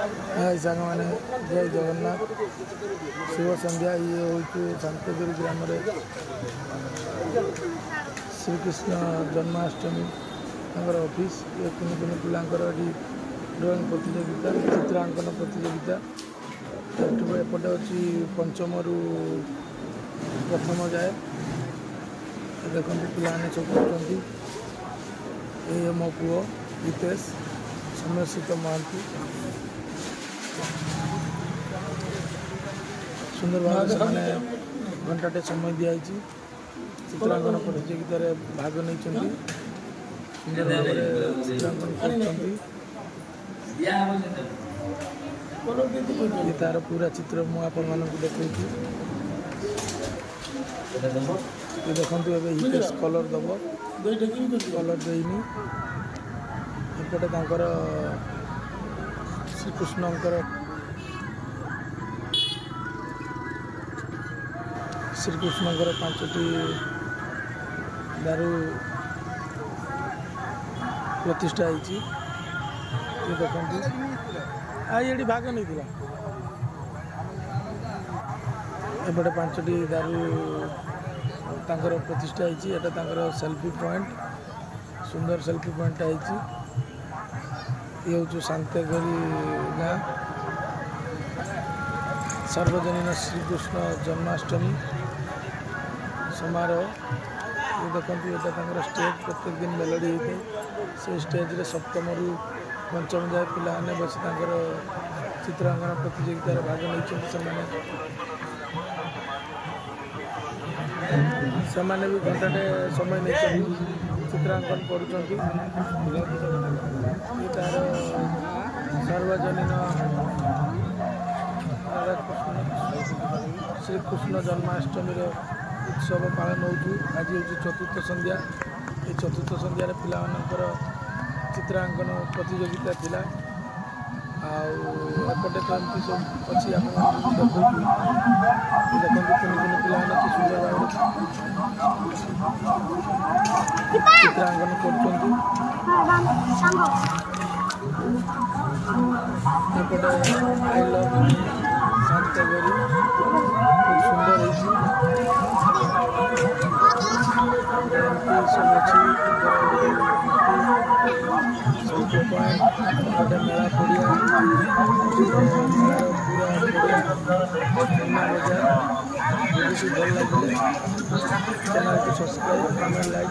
हाय सांग मैंने जय जगन्नाथ शुभ संध्या ये हूँ शांतगिरी ग्राम श्रीकृष्ण जन्माष्टमी ऑफिस ये कुनि कुनि पिलांकर ड्रॉइंग प्रतियोगिता चित्रांकन प्रतियोगिता एपटे अच्छी पंचम रु प्रथम जाए देखते पाने सब कर मो पुओ हितेश समर्शित महांती सुंदर भाव से घंटाटे समय दिखाई चित्रांकन प्रतियोगिता भाग नहीं सुंदर भाव चित्रांकन कर तार पूरा चित्र मुझे देखी देखु हितेश कलर दब कलर देनी एपटे श्रीकृष्णकर पांचटी दारू प्रतिष्ठा होती देखते ये भाग नहीं था एपटे पांचटी दारू तांकर प्रतिष्ठा होती है सेल्फी पॉइंट सुंदर सेल्फी पॉइंट है ये हूँ शांतगिरी गाँ सार्वजनिक श्रीकृष्ण जन्माष्टमी समारोह ये देखते ये स्टेज प्रत्येक दिन मेलोडी होता है से स्टेज रे सप्तम रु पंचम जाए पिलाने बस चित्रांकन प्रतियोगिता भाग नहीं से भी घंटाटे समय नहीं चित्रांकन कर तार सार्वजनिक श्रीकृष्ण जन्माष्टमी उत्सव पालन हो आज हूँ चतुर्थ संध्या ये चतुर्थ संध्यार पिलामानंकर चित्रांकन प्रतियोगिता थिला आपटे तो एमती सब अच्छी आप देखते कुनि कुनि पिलाने कि सुंदर भाव चित्रांकन करपटे आई लव शांतगिरी खूब सुंदर सब अच्छी गोटे मेला पड़िया पूरा बजार बहुत भल लगे चैनल को सब्सक्राइब कमेंट लाइक